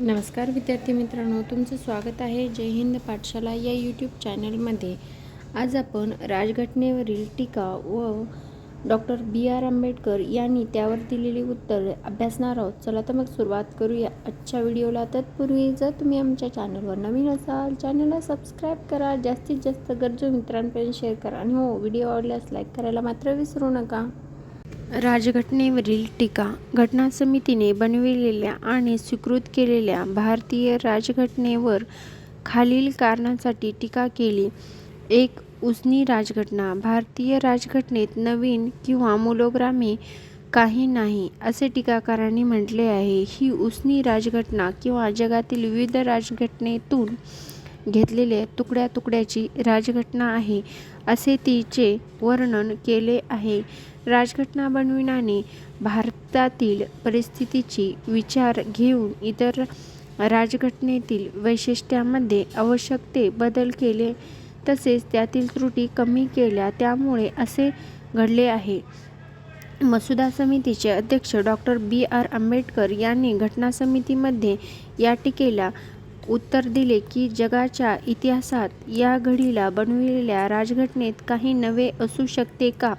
नमस्कार विद्यार्थी मित्रांनो, तुमचं स्वागत आहे जय हिंद पाठशाला या यूट्यूब चॅनलमध्ये. आज आपण राजघटनेवरील टीका व डॉक्टर B.R. आंबेडकर यांनी त्यावर दिलेली उत्तर अभ्यासणार आहोत. चला तर मग सुरुवात करूया आजच्या व्हिडिओला. तत्पूर्वी जर तुम्ही आमच्या चॅनलवर नवीन असाल, चॅनलला सबस्क्राईब करा, जास्तीत जास्त गरजू मित्रांपर्यंत शेअर करा आणि हो, व्हिडिओ आवडल्यास लाईक करायला मात्र विसरू नका. राजघटनेवरील टीका. घटना समितीने बनविलेल्या आणि स्वीकृत केलेल्या भारतीय राजघटनेवर खालील कारणांसाठी टीका केली. 1. उसनी राजघटना. भारतीय राजघटनेत नवीन किंवा मूलग्रामे काही नाही, असे टीकाकारांनी म्हटले आहे. ही उसनी राजघटना किंवा जगातील विविध राजघटनेतून घेतलेल्या तुकड्या तुकड्याची राजघटना आहे, असे तिचे वर्णन केले आहे. राजघटना बनविण्याने भारतातील परिस्थितीची विचार घेऊन इतर राजघटनेतील वैशिष्ट्यांमध्ये आवश्यक ते बदल केले, तसेच त्यातील त्रुटी कमी केल्या, त्यामुळे असे घडले आहे. मसुदा समितीचे अध्यक्ष डॉक्टर B.R. आंबेडकर यांनी घटना समितीमध्ये या टीकेला उत्तर दिले की जगाच्या इतिहासात या घडीला बनविलेल्या राजघटनेत काही नवे असू शकते का,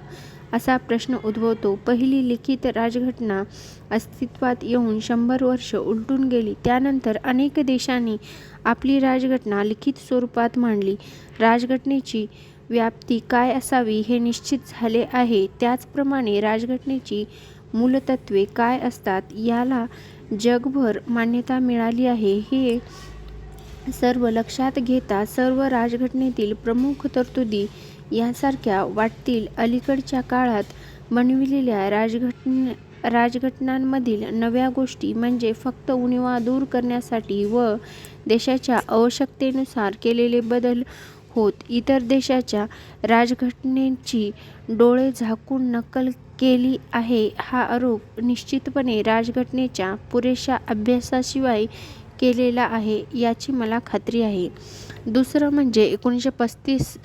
असा प्रश्न उद्भवतो. पहिली लिखित राजघटना अस्तित्वात येऊन 100 वर्ष उलटून गेली. त्यानंतर अनेक देशांनी आपली राजघटना लिखित स्वरूपात मांडली. राजघटनेची व्याप्ती काय असावी हे निश्चित झाले आहे. त्याचप्रमाणे राजघटनेची मूलतत्त्वे काय असतात याला जगभर मान्यता मिळाली आहे. हे सर्व लक्षात घेता सर्व राजघटनेतील प्रमुख तरतुदी यासारख्या वाटतील. अलीकडच्या काळात बनविलेल्या राजघटनांमधील नव्या गोष्टी म्हणजे फक्त उणिवा दूर करण्यासाठी व देशाच्या आवश्यकतेनुसार केलेले बदल होत. इतर देशाच्या राजघटनेची डोळे झाकून नक्कल केली आहे, हा आरोप निश्चितपणे राजघटनेच्या पुरेशा अभ्यासाशिवाय केलेला आहे, याची मला खात्री आहे. दुसरं म्हणजे 1935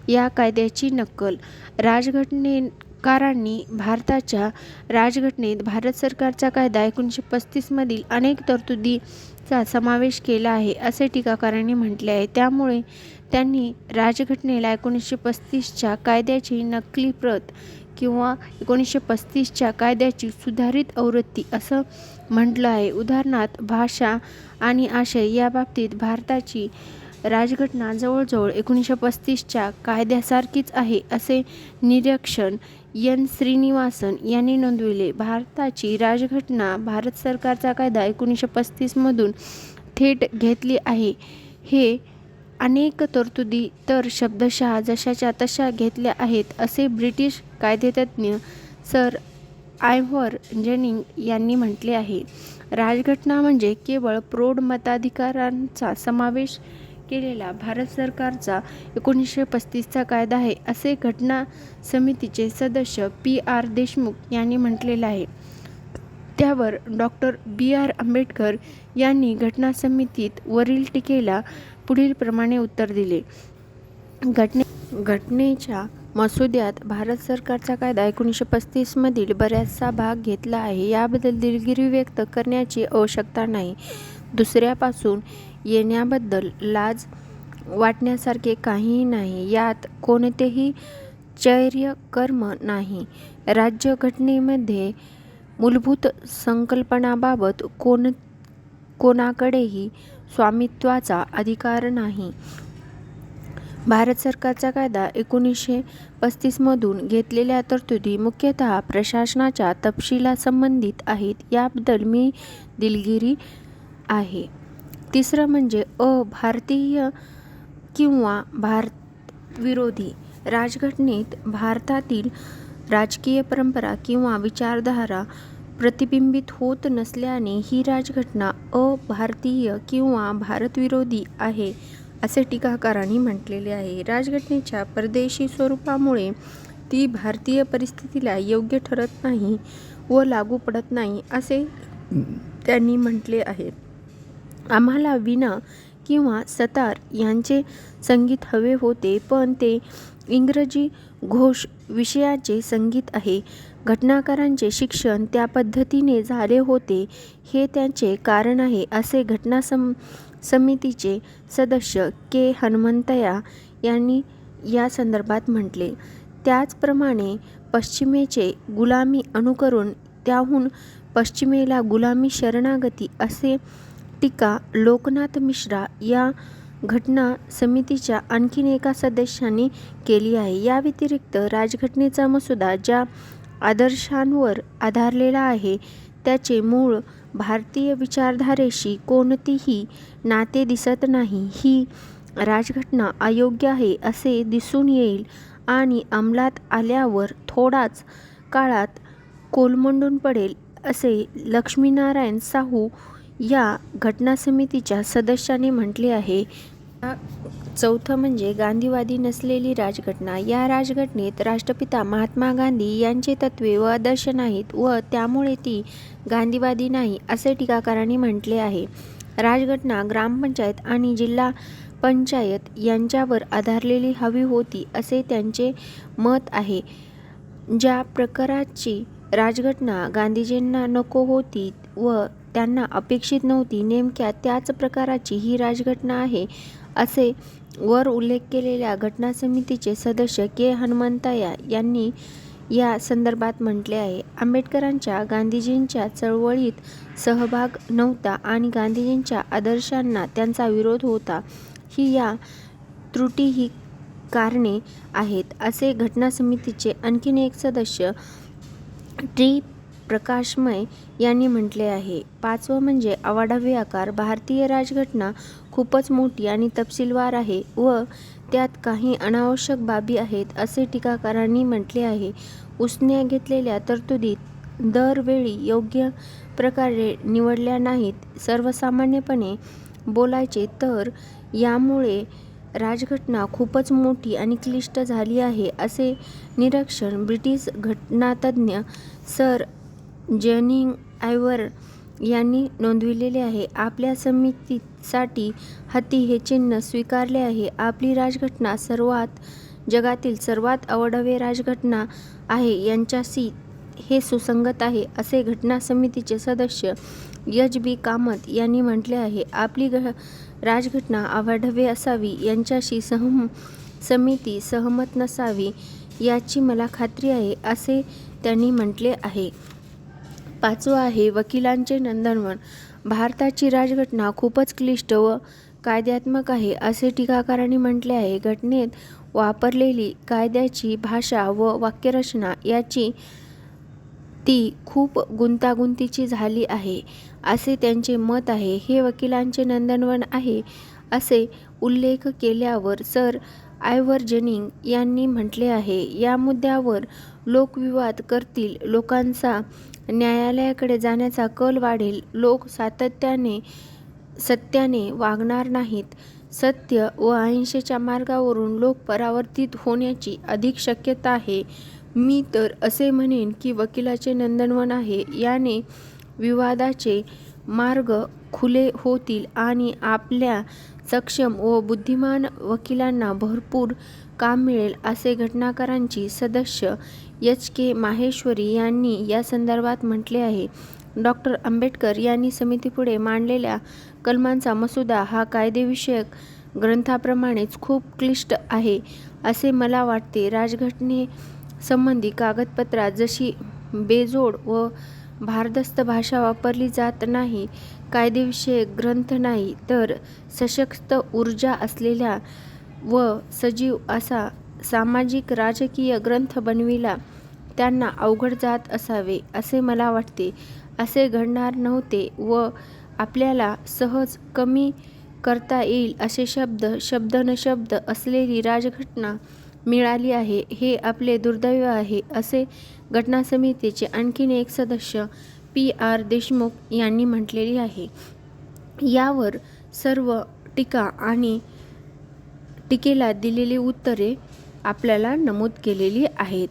या कायद्याची नक्कल. राजघटनेकारांनी भारताच्या राजघटनेत भारत सरकारचा कायदा 1935 मधील अनेक तरतुदींचा समावेश केला आहे, असे टीकाकारांनी म्हटले आहे. त्यामुळे त्यांनी राजघटनेला 1935च्या कायद्याची नकली प्रत किंवा 1935च्या कायद्याची सुधारित आवृत्ती असं म्हटलं आहे. उदाहरणार्थ, भाषा आणि आशय याबाबतीत भारताची राजघटना जवळजवळ 1935च्या कायद्यासारखीच आहे, असे निरीक्षण N. श्रीनिवासन यांनी नोंदविले. भारताची राजघटना भारत सरकारचा कायदा 1935 मधून थेट घेतली आहे. हे अनेक तरतुदी तर शब्दशः जशाच्या तशा घेतल्या आहेत, असे ब्रिटिश कायदेतज्ञ सर आयव्हर जेनिंग यांनी म्हटले आहे. राजघटना म्हणजे केवळ प्रौढ मताधिकारांचा समावेश केलेला भारत सरकारचा 1935चा कायदा आहे, असे घटना समितीचे सदस्य P.R. देशमुख यांनी म्हटलेले आहे. त्यावर डॉक्टर B.R. आंबेडकर यांनी घटना समितीत वरील टीकेला पुढील प्रमाणे उत्तर दिले. घटनेच्या मसुद्यात भारत सरकारचा कायदा 1935 मधील बराचसा भाग घेतला आहे, याबद्दल दिलगिरी व्यक्त करण्याची आवश्यकता नाही. दुसऱ्यापासून येण्याबद्दल लाज वाटण्यासारखे काहीही नाही. यात कोणतेही चर्यकर्म नाही. राज्यघटनेमध्ये मूलभूत संकल्पनांबाबत कोणाकडेही स्वामित्वाचा अधिकार नाही. भारत सरकारचा कायदा 1935 मधून घेतलेल्या तरतुदी मुख्यतः प्रशासनाच्या तपशिलासंबंधित आहेत, याबद्दल मी दिलगिरी आहे. तिसरं म्हणजे भारतीय किंवा भारतविरोधी. राजघटनेत भारतातील राजकीय परंपरा किंवा विचारधारा प्रतिबिंबित होत नसल्याने ही राजघटना अभारतीय किंवा भारतविरोधी आहे, असे टीकाकारांनी म्हटलेले आहे. राजघटनेच्या परदेशी स्वरूपामुळे ती भारतीय परिस्थितीला योग्य ठरत नाही व लागू पडत नाही, असे त्यांनी म्हटले आहे. आम्हाला वीणा किंवा सतार यांचे संगीत हवे होते, पण ते इंग्रजी घोष विषयाचे संगीत आहे. घटनाकारांचे शिक्षण त्या पद्धतीने झाले होते हे त्याचे कारण आहे, असे घटना समितीचे सदस्य के. हनुमंतय्या यांनी या संदर्भात म्हटले. त्याचप्रमाणे पश्चिमेचे गुलामी अनुकरण, त्याहून पश्चिमेला गुलामी शरणागती असे टीका लोकनाथ मिश्रा या घटना समितीच्या आणखीन एका सदस्याने केली आहे. या व्यतिरिक्त राजघटनेचा मसुदा ज्या आदर्शांवर आधारलेला आहे त्याचे मूळ भारतीय विचारधारेशी कोणतेही नाते दिसत नाही. ही राजघटना अयोग्य आहे असे दिसून येईल आणि अंमलात आल्यावर थोड्याच काळात कोलमडून पडेल, असे लक्ष्मीनारायण साहू या घटना समितीच्या सदस्याने म्हटले आहे. चौथं म्हणजे गांधीवादी नसलेली राजघटना. या राजघटनेत राष्ट्रपिता महात्मा गांधी यांचे तत्त्वे व आदर्श नाहीत व त्यामुळे ती गांधीवादी नाही, असे टीकाकारांनी म्हटले आहे. राजघटना ग्रामपंचायत आणि जिल्हा पंचायत यांच्यावर आधारलेली हवी होती, असे त्यांचे मत आहे. ज्या प्रकारची राजघटना गांधीजींना नको होती व त्यांना अपेक्षित नव्हती, नेमक्या त्याच प्रकारची ही राजघटना आहे, असे वर उल्लेख केलेल्या घटना समितीचे सदस्य के. हनुमंतय्या यांनी या संदर्भात म्हटले आहे. आंबेडकरांचा गांधीजींच्या चळवळीत सहभाग नव्हता आणि गांधीजींच्या आदर्शांना त्यांचा विरोध होता. या त्रुटी ही कारणे आहेत, असे घटना समितीचे आणखीन एक सदस्य टी. प्रकाशमय यांनी म्हटले आहे. पाचवं म्हणजे अवाढव्य आकार. भारतीय राजघटना खूपच मोठी आणि तपशीलवार आहे व त्यात काही अनावश्यक बाबी आहेत, असे टीकाकारांनी म्हटले आहे. उसने घेतलेल्या तरतुदी दरवेळी योग्य प्रकारे निवडल्या नाहीत. सर्वसामान्यपणे बोलायचे तर यामुळे राजघटना खूपच मोठी आणि क्लिष्ट झाली आहे, असे निरीक्षण ब्रिटिश घटनातज्ज्ञ सर जनिंग आयव्हर यांनी नोंदविलेले आहे. आपल्या समितीसाठी हत्ती हे चिन्ह स्वीकारले आहे. आपली राजघटना जगातील सर्वात अवाढव्य राजघटना आहे यांच्याशी हे सुसंगत आहे, असे घटना समितीचे सदस्य एच. बी. कामत यांनी म्हटले आहे. आपली राजघटना अवाढव्य असावी यांच्याशी समिती सहमत नसावी याची मला खात्री आहे, असे त्यांनी म्हटले आहे. पाचवं आहे वकिलांचे नंदनवन. भारताची राजघटना खूपच क्लिष्ट व कायद्यात्मक आहे, असे टीकाकारांनी म्हटले आहे. घटनेत वापरलेली कायद्याची भाषा व वाक्यरचना याची ती खूप गुंतागुंतीची झाली आहे, असे त्यांचे मत आहे. हे वकिलांचे नंदनवन आहे, असे उल्लेख केल्यावर सर आयव्हर जनिंग यांनी म्हटले आहे. या मुद्द्यावर लोक विवाद करतील, लोकांचा न्यायालयाकडे जाण्याचा कल वाढेल, लोक सत्याने वागणार नाहीत, सत्य व अहिंसेच्या मार्गावरून लोक परावर्तित होण्याची अधिक शक्यता आहे. मी तर असे म्हणेन की वकिलाचे नंदनवन आहे. याने विवादाचे मार्ग खुले होतील आणि आपल्या सक्षम व बुद्धिमान वकिलांना भरपूर काम मिळेल, असे घटनाकारांची सदस्य एच. के. माहेश्वरी यांनी या संदर्भात म्हटले आहे. डॉ. आंबेडकर यांनी समितीपुढे मांडलेल्या कलमांचा मसुदा हा कायदेविषयक ग्रंथाप्रमाणेच खूप क्लिष्ट आहे, असे मला वाटते. राजघटनेसंबंधी कागदपत्रात जशी बेजोड व भारदस्त भाषा वापरली जात नाही, कायदेविषयक ग्रंथ नाही तर सशक्त ऊर्जा असलेला व सजीव असा सामाजिक राजकीय ग्रंथ बनविला त्यांना अवघड जात असावे, असे मला वाटते. असे घडणार नव्हते व आपल्याला सहज कमी करता येईल असे शब्दनशब्द असलेली राजघटना मिळाली आहे, हे आपले दुर्दैव आहे, असे घटना समितीचे आणखीन एक सदस्य पी. आर. देशमुख यांनी म्हटलेले आहे. यावर सर्व टीका आणि टीकेला दिलेली उत्तरे आपल्याला नमूद केलेली आहेत.